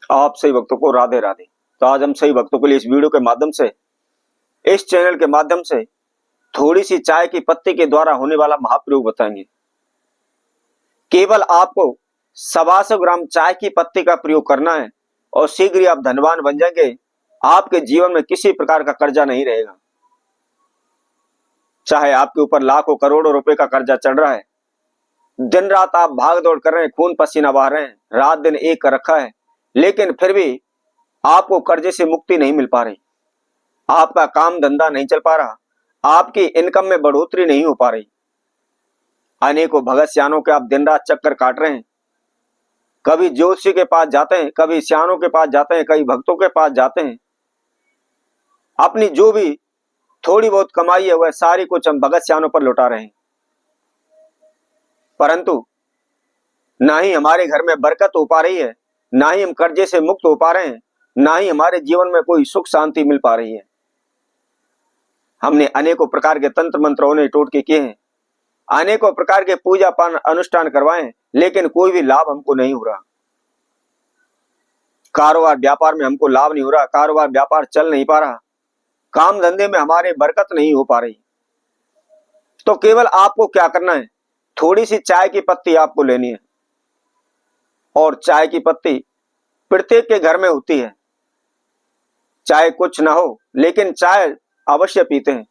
आप सही भक्तों को राधे राधे। तो आज हम सही भक्तों के लिए इस वीडियो के माध्यम से, इस चैनल के माध्यम से थोड़ी सी चाय की पत्ती के द्वारा होने वाला महाप्रयोग बताएंगे। केवल आपको 125 ग्राम चाय की पत्ती का प्रयोग करना है और शीघ्र ही आप धनवान बन जाएंगे। आपके जीवन में किसी प्रकार का कर्जा नहीं रहेगा। चाहे आपके ऊपर लाखों करोड़ों रुपए का कर्जा चढ़ रहा है, दिन रात आप भाग दौड़ कर रहे हैं, खून पसीना बहा रहे हैं, रात दिन एक कर रखा है, लेकिन फिर भी आपको कर्जे से मुक्ति नहीं मिल पा रही। आपका काम धंधा नहीं चल पा रहा, आपकी इनकम में बढ़ोतरी नहीं हो पा रही। अनेकों भगत सियानों के आप दिन रात चक्कर काट रहे हैं। कभी ज्योतिषी के पास जाते हैं, कभी सियानों के पास जाते हैं, कई भक्तों के पास जाते हैं। अपनी जो भी थोड़ी बहुत कमाई है वह सारी कुछ हम भगत सियानों पर लौटा रहे हैं, परंतु ना ही हमारे घर में बरकत हो पा रही है, ना ही हम कर्जे से मुक्त हो पा रहे हैं, ना ही हमारे जीवन में कोई सुख शांति मिल पा रही है। हमने अनेकों प्रकार के तंत्र मंत्रों ने टोटके किए हैं, अनेकों प्रकार के पूजा पान अनुष्ठान करवाए, लेकिन कोई भी लाभ हमको नहीं हो रहा। कारोबार व्यापार में हमको लाभ नहीं हो रहा, कारोबार व्यापार चल नहीं पा रहा, काम धंधे में हमारे बरकत नहीं हो पा रही। तो केवल आपको क्या करना है, थोड़ी सी चाय की पत्ती आपको लेनी है। और चाय की पत्ती प्रत्येक के घर में होती है, चाहे कुछ ना हो लेकिन चाय अवश्य पीते हैं।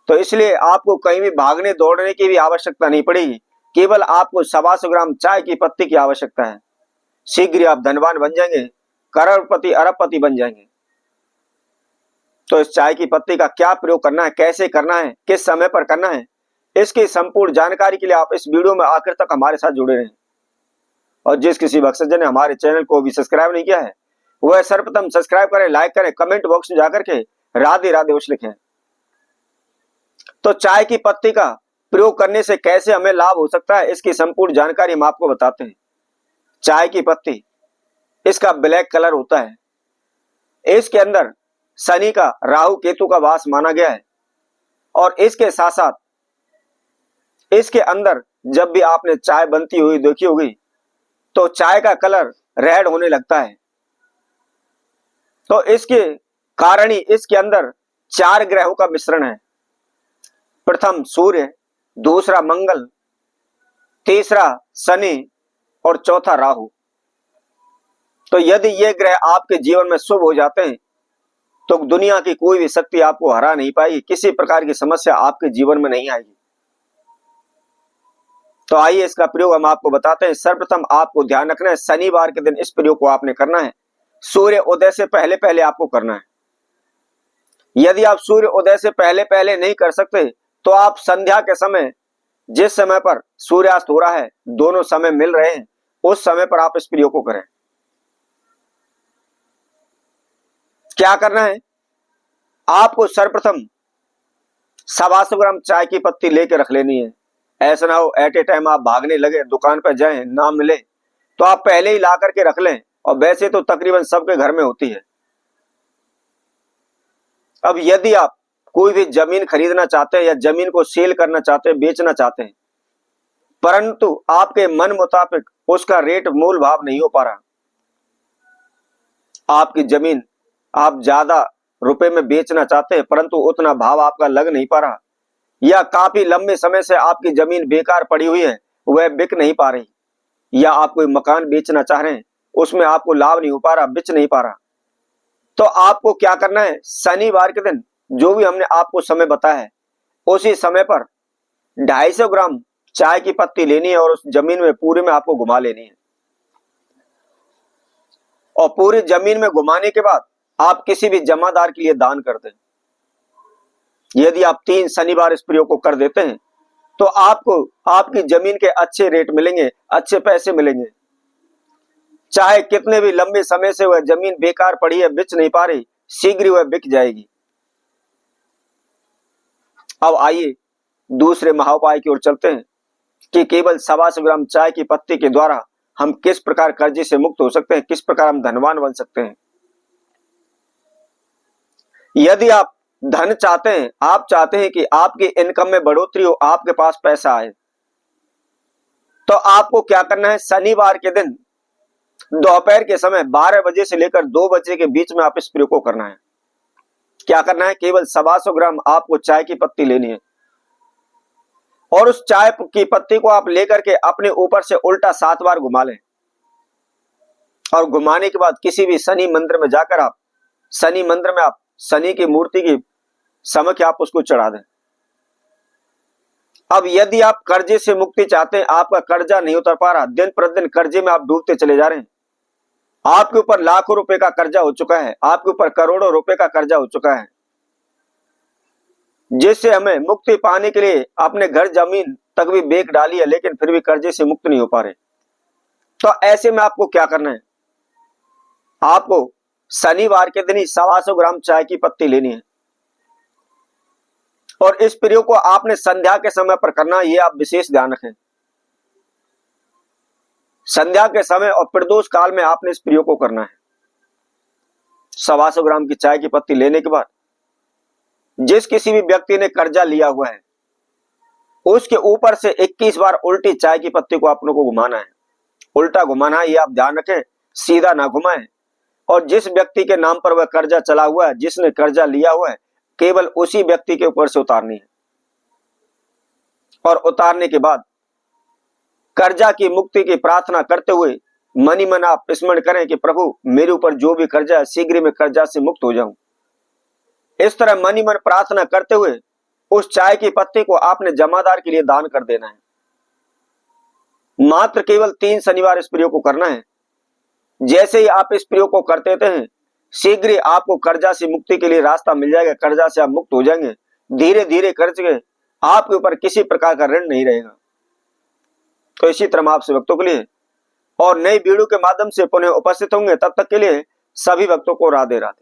तो इसलिए आपको कहीं भी भागने दौड़ने की भी आवश्यकता नहीं पड़ेगी, केवल आपको 125 ग्राम चाय की पत्ती की आवश्यकता है। शीघ्र आप धनवान बन जाएंगे, करोड़पति अरबपति बन जाएंगे। तो इस चाय की पत्ती का क्या प्रयोग करना है, कैसे करना है, किस समय पर करना है, इसकी संपूर्ण जानकारी के लिए आप इस वीडियो में आखिर तक हमारे साथ जुड़े रहें। और जिस किसी भक्तजन ने हमारे चैनल को भी सब्सक्राइब नहीं किया है वह सर्वप्रथम सब्सक्राइब करें, लाइक करें, कमेंट बॉक्स में जाकर के राधे राधे अवश्य लिखें। तो चाय की पत्ती का प्रयोग करने से कैसे हमें लाभ हो सकता है, इसकी संपूर्ण जानकारी हम आपको बताते हैं। चाय की पत्ती, इसका ब्लैक कलर होता है, इसके अंदर शनि का, राहु केतु का वास माना गया है। और इसके साथ साथ इसके अंदर जब भी आपने चाय बनती हुई देखी होगी तो चाय का कलर रेड होने लगता है। तो इसके कारण ही इसके अंदर 4 ग्रहों का मिश्रण है। प्रथम सूर्य, दूसरा मंगल, तीसरा शनि और चौथा राहु। तो यदि ये ग्रह आपके जीवन में शुभ हो जाते हैं तो दुनिया की कोई भी शक्ति आपको हरा नहीं पाएगी, किसी प्रकार की समस्या आपके जीवन में नहीं आएगी। तो आइए इसका प्रयोग हम आपको बताते हैं। सर्वप्रथम आपको ध्यान रखना है, शनिवार के दिन इस प्रयोग को आपने करना है। सूर्य उदय से पहले पहले आपको करना है। यदि आप सूर्य उदय से पहले पहले नहीं कर सकते तो आप संध्या के समय, जिस समय पर सूर्यास्त हो रहा है, दोनों समय मिल रहे हैं, उस समय पर आप इस प्रयोग को करें। क्या करना है, आपको सर्वप्रथम 125 ग्राम चाय की पत्ती लेके रख लेनी है। ऐसा ना हो एट ए टाइम आप भागने लगे, दुकान पर जाएं, ना मिले तो आप पहले ही ला करके रख लें। और वैसे तो तकरीबन सबके घर में होती है। अब यदि आप कोई भी जमीन खरीदना चाहते हैं या जमीन को सेल करना चाहते हैं, बेचना चाहते हैं, परंतु आपके मन मुताबिक उसका रेट मूल भाव नहीं हो पा रहा, आपकी जमीन आप ज्यादा रुपए में बेचना चाहते हैं परंतु उतना भाव आपका लग नहीं पा रहा, या काफी लंबे समय से आपकी जमीन बेकार पड़ी हुई है, वह बिक नहीं पा रही, या आप कोई मकान बेचना चाह रहे हैं, उसमें आपको लाभ नहीं हो पा रहा, बिच नहीं पा रहा, तो आपको क्या करना है, शनिवार के दिन जो भी हमने आपको समय बताया है उसी समय पर 250 ग्राम चाय की पत्ती लेनी है और उस जमीन में पूरे में आपको घुमा लेनी है। और पूरी जमीन में घुमाने के बाद आप किसी भी जमादार के लिए दान कर दें। यदि आप 3 शनिवार इस प्रयोग को कर देते हैं तो आपको आपकी जमीन के अच्छे रेट मिलेंगे, अच्छे पैसे मिलेंगे। चाहे कितने भी लंबे समय से वह जमीन बेकार पड़ी है, बिच नहीं पा रही, शीघ्र वह बिक जाएगी। अब आइए दूसरे महाउपाय की ओर चलते हैं कि केवल 125 ग्राम चाय की पत्ती के द्वारा हम किस प्रकार कर्जे से मुक्त हो सकते हैं, किस प्रकार हम धनवान बन सकते हैं। यदि आप धन चाहते हैं, आप चाहते हैं कि आपकी इनकम में बढ़ोतरी हो, आपके पास पैसा आए, तो आपको क्या करना है, शनिवार के दिन दोपहर के समय 12 बजे से लेकर 2 बजे के बीच में आप इस प्रयोग को करना है। क्या करना है? केवल 125 ग्राम आपको चाय की पत्ती लेनी है और उस चाय की पत्ती को आप लेकर के अपने ऊपर से उल्टा 7 बार घुमा लें और घुमाने के बाद किसी भी शनि मंदिर में जाकर आप शनि मंदिर में आप शनि की मूर्ति की समक्ष आप उसको चढ़ा दें। अब यदि आप कर्जे से मुक्ति चाहते हैं, आपका कर्जा नहीं उतर पा रहा, दिन प्रतिदिन कर्जे में आप डूबते चले जा रहे हैं, आपके ऊपर लाखों रुपए का कर्जा हो चुका है, आपके ऊपर करोड़ों रुपए का कर्जा हो चुका है, जिससे हमें मुक्ति पाने के लिए अपने घर जमीन तक भी बेच डाली है, लेकिन फिर भी कर्जे से मुक्त नहीं हो पा रहे। तो ऐसे में आपको क्या करना है? आपको शनिवार के दिन ही 125 ग्राम चाय की पत्ती लेनी है और इस प्रयोग को आपने संध्या के समय पर करना है, ये आप विशेष ध्यान रखें। संध्या के समय और प्रदोष काल में आपने इस प्रयोग को करना है। 125 ग्राम की चाय की पत्ती लेने के बाद जिस किसी भी व्यक्ति ने कर्जा लिया हुआ है उसके ऊपर से 21 बार उल्टी चाय की पत्ती को आप लोगों को घुमाना है। उल्टा घुमाना है, ये आप ध्यान रखें, सीधा ना घुमाएं। और जिस व्यक्ति के नाम पर वह कर्जा चला हुआ है, जिसने कर्जा लिया हुआ है, केवल उसी व्यक्ति के ऊपर से उतारनी है और उतारने के बाद कर्जा की मुक्ति की प्रार्थना करते हुए मन ही मन आप स्मरण करें कि प्रभु मेरे ऊपर जो भी कर्जा है शीघ्र में कर्जा से मुक्त हो जाऊं। इस तरह मन ही मन प्रार्थना करते हुए उस चाय की पत्ती को आपने जमादार के लिए दान कर देना है। मात्र केवल 3 शनिवार इस प्रयोग को करना है। जैसे ही आप इस प्रयोग को करते हैं, शीघ्र ही आपको कर्जा से मुक्ति के लिए रास्ता मिल जाएगा, कर्जा से आप मुक्त हो जाएंगे। धीरे धीरे कर्ज के आपके ऊपर किसी प्रकार का ऋण नहीं रहेगा। तो इसी तरह आपसे भक्तों के लिए और नई वीडियो के माध्यम से पुनः उपस्थित होंगे। तब तक के लिए सभी भक्तों को राधे राधे।